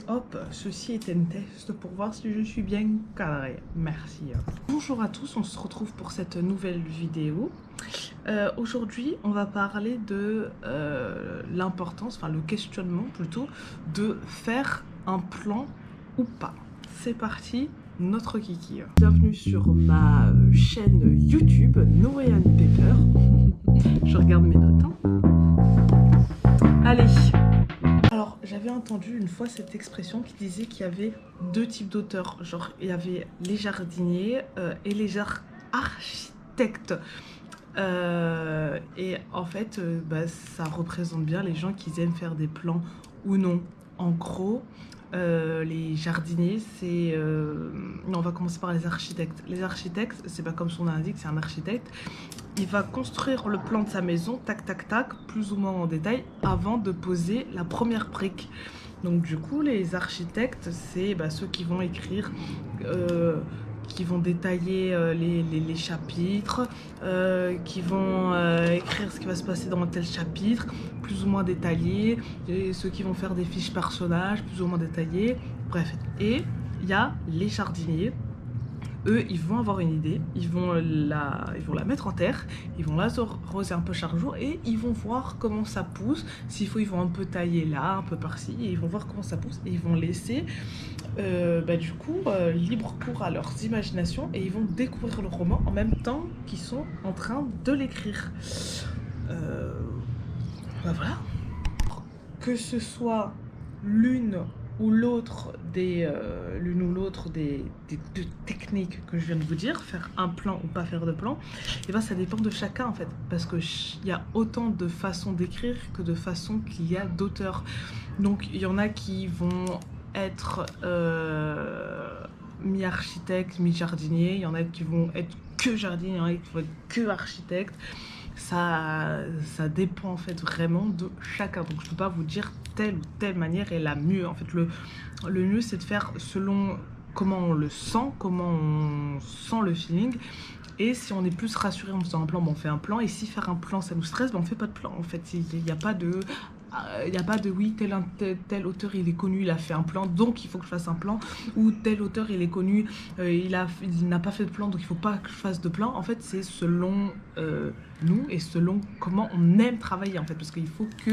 Hop, ceci est un test pour voir si je suis bien cadré. Merci. Bonjour à tous, on se retrouve pour cette nouvelle vidéo. Aujourd'hui, on va parler de l'importance, enfin le questionnement plutôt, de faire un plan ou pas. C'est parti, notre kiki. Bienvenue sur ma chaîne YouTube, Noéane Pepper. Je regarde mes notes. Allez. Alors, j'avais entendu une fois cette expression qui disait qu'il y avait deux types d'auteurs. Genre, il y avait les jardiniers et les architectes. Et en fait, ça représente bien les gens qui aiment faire des plans ou non. En gros, les jardiniers, c'est... Non, on va commencer par les architectes. Les architectes, c'est pas comme son nom l'indique, c'est un architecte. Il va construire le plan de sa maison, tac, tac, tac, plus ou moins en détail, avant de poser la première brique. Donc du coup, les architectes, c'est ceux qui vont écrire, qui vont détailler les chapitres, qui vont écrire ce qui va se passer dans tel chapitre, plus ou moins détaillé, et ceux qui vont faire des fiches personnages, plus ou moins détaillées, bref. Et il y a les jardiniers. Eux, ils vont avoir une idée, ils vont la mettre en terre, ils vont l'arroser un peu chaque jour et ils vont voir comment ça pousse. S'il faut, ils vont un peu tailler là, un peu par-ci, et ils vont voir comment ça pousse et ils vont laisser libre cours à leurs imaginations et ils vont découvrir le roman en même temps qu'ils sont en train de l'écrire. Voilà. Que ce soit l'une ou l'autre des deux techniques que je viens de vous dire, faire un plan ou pas faire de plan, et ça dépend de chacun en fait, parce que il y a autant de façons d'écrire que de façons qu'il y a d'auteurs. Donc il y en a qui vont être mi-architecte, mi-jardinier, il y en a qui vont être que jardinier, il y en a qui vont être que architecte. Ça dépend en fait vraiment de chacun, donc je peux pas vous dire telle ou telle manière est la mieux. En fait le mieux c'est de faire selon comment on le sent, comment on sent le feeling. Et si on est plus rassuré en faisant un plan, on fait un plan. Et si faire un plan ça nous stresse, on fait pas de plan. En fait il n'y a pas de oui, tel auteur il est connu, il a fait un plan, donc il faut que je fasse un plan, ou tel auteur il est connu, il n'a pas fait de plan, donc il faut pas que je fasse de plan. En fait c'est selon nous et selon comment on aime travailler en fait, parce qu'il faut que,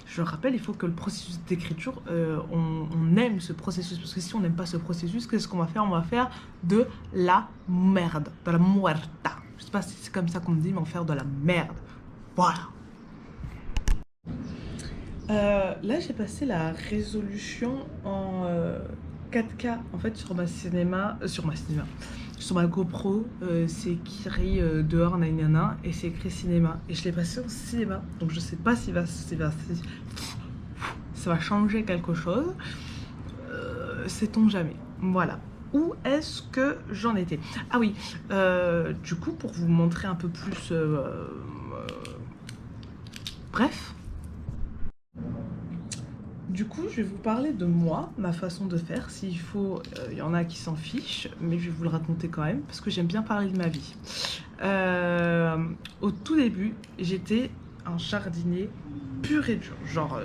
je le rappelle, il faut que le processus d'écriture, on aime ce processus, parce que si on n'aime pas ce processus, qu'est-ce qu'on va faire? On va faire de la merde, de la muerta. Je sais pas si c'est comme ça qu'on me dit, mais on va faire de la merde. Voilà. Là j'ai passé la résolution en 4K en fait sur ma GoPro, c'est écrit dehors nanana et c'est écrit cinéma et je l'ai passé en cinéma, donc je sais pas si ça va changer quelque chose, sait-on jamais. Voilà. Où est-ce que j'en étais? Ah oui, du coup pour vous montrer un peu plus bref. Du coup, je vais vous parler de moi, ma façon de faire. S'il faut, il y en a qui s'en fichent, mais je vais vous le raconter quand même, parce que j'aime bien parler de ma vie. Au tout début, j'étais un jardinier pur et dur. Genre,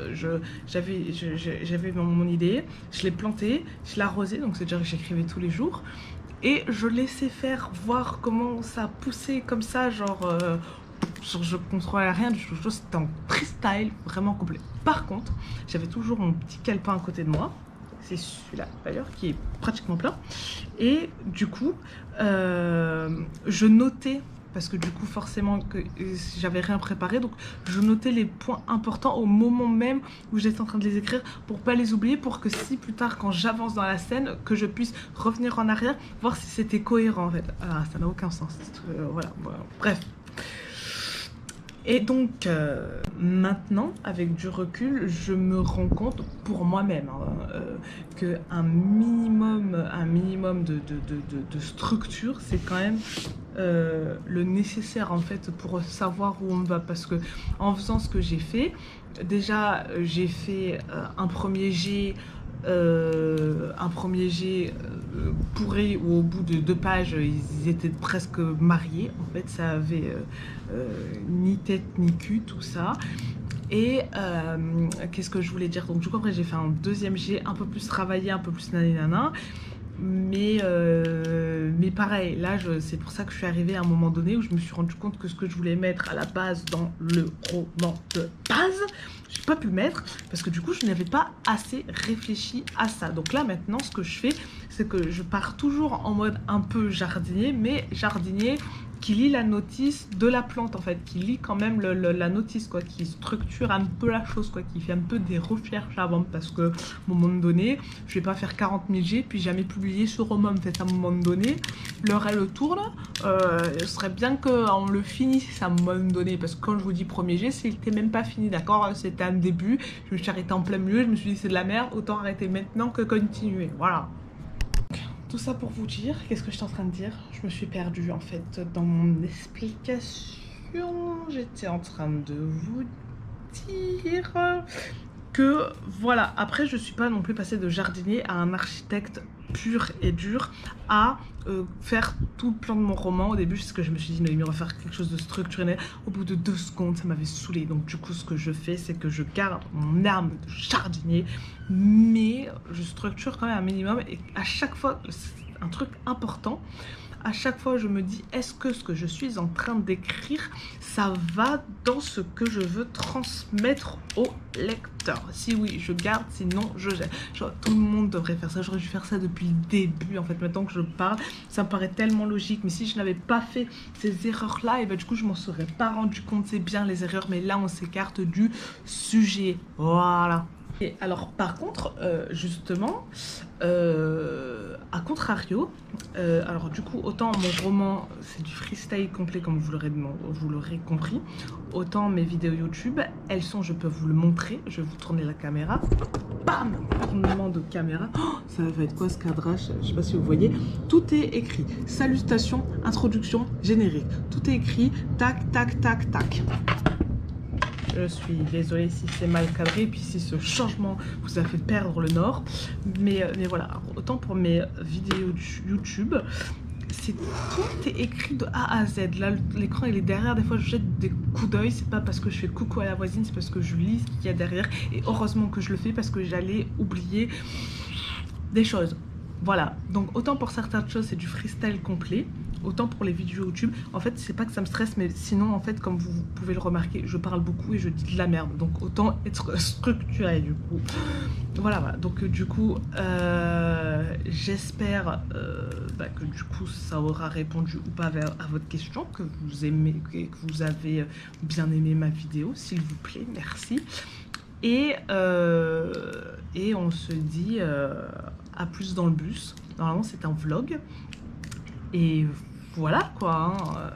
j'avais mon idée, je l'ai plantée, je l'ai arrosée, donc c'est-à-dire que j'écrivais tous les jours. Et je laissais faire, voir comment ça poussait comme ça, genre je contrôlais rien du tout, c'était en freestyle vraiment complet. Par contre, j'avais toujours mon petit calepin à côté de moi, c'est celui-là d'ailleurs qui est pratiquement plein, et du coup je notais, parce que du coup forcément que j'avais rien préparé, donc je notais les points importants au moment même où j'étais en train de les écrire pour pas les oublier, pour que si plus tard quand j'avance dans la scène, que je puisse revenir en arrière, voir si c'était cohérent en fait. Ah, ça n'a aucun sens, voilà, bref. Et donc maintenant, avec du recul, je me rends compte pour moi-même qu'un minimum de structure, c'est quand même le nécessaire en fait pour savoir où on va. Parce que en faisant ce que j'ai fait, déjà j'ai fait un premier jet pourri où au bout de 2 pages ils étaient presque mariés. En fait ça avait ni tête ni cul tout ça. Et qu'est-ce que je voulais dire? Donc du coup après j'ai fait un deuxième jet un peu plus travaillé, un peu plus naninana. Mais pareil, là c'est pour ça que je suis arrivée à un moment donné où je me suis rendu compte que ce que je voulais mettre à la base dans le roman de base, j'ai pas pu le mettre parce que du coup je n'avais pas assez réfléchi à ça. Donc là maintenant ce que je fais, c'est que je pars toujours en mode un peu jardinier, mais jardinier qui lit la notice de la plante en fait, qui lit quand même la notice quoi, qui structure un peu la chose quoi, qui fait un peu des recherches avant, parce que à un moment donné, je vais pas faire 40 000 G puis jamais publier sur roman en fait, à un moment donné, l'heure elle tourne, ce serait bien qu'on le finisse à un moment donné, parce que quand je vous dis premier G, c'était même pas fini, d'accord, c'était un début, je me suis arrêtée en plein milieu, je me suis dit c'est de la merde, autant arrêter maintenant que continuer, voilà. Tout ça pour vous dire, qu'est-ce que j'étais en train de dire? Je me suis perdue en fait dans mon explication. J'étais en train de vous dire que voilà, après je suis pas non plus passée de jardinier à un architecte pur et dur à faire tout le plan de mon roman. Au début, c'est ce que je me suis dit, mais il refaire quelque chose de structuré. Au bout de 2 secondes, ça m'avait saoulé. Donc du coup, ce que je fais, c'est que je garde mon âme de jardinier, mais je structure quand même un minimum. Et à chaque fois, c'est un truc important, à chaque fois je me dis, est-ce que ce que je suis en train d'écrire, ça va dans ce que je veux transmettre au lecteur? Si oui, je garde, sinon je jette. Genre, tout le monde devrait faire ça, j'aurais dû faire ça depuis le début en fait. Maintenant que je parle, ça me paraît tellement logique, mais si je n'avais pas fait ces erreurs là, et ben du coup je m'en serais pas rendu compte. C'est bien les erreurs, mais là on s'écarte du sujet, voilà. Et alors par contre, justement, à contrario, alors du coup, autant mon roman c'est du freestyle complet comme vous l'aurez compris, autant mes vidéos YouTube, elles sont, je peux vous le montrer, je vais vous tourner la caméra, bam, tournement de caméra, oh, ça va être quoi ce cadrage, je sais pas si vous voyez, tout est écrit, salutation, introduction, générique, tout est écrit, tac, tac, tac, tac. Je suis désolée si c'est mal cadré, puis si ce changement vous a fait perdre le nord. Mais voilà, autant pour mes vidéos YouTube, tout est écrit de A à Z. Là, l'écran il est derrière, des fois je jette des coups d'œil. C'est pas parce que je fais coucou à la voisine, c'est parce que je lis ce qu'il y a derrière. Et heureusement que je le fais parce que j'allais oublier des choses. Voilà, donc autant pour certaines choses c'est du freestyle complet, autant pour les vidéos YouTube, en fait c'est pas que ça me stresse, mais sinon en fait comme vous pouvez le remarquer, je parle beaucoup et je dis de la merde, donc autant être structuré du coup. Voilà, donc du coup j'espère que du coup ça aura répondu ou pas à votre question, que vous aimez, que vous avez bien aimé ma vidéo, s'il vous plaît, merci. Et on se dit à plus dans le bus. Normalement c'est un vlog. Et voilà quoi. Hein.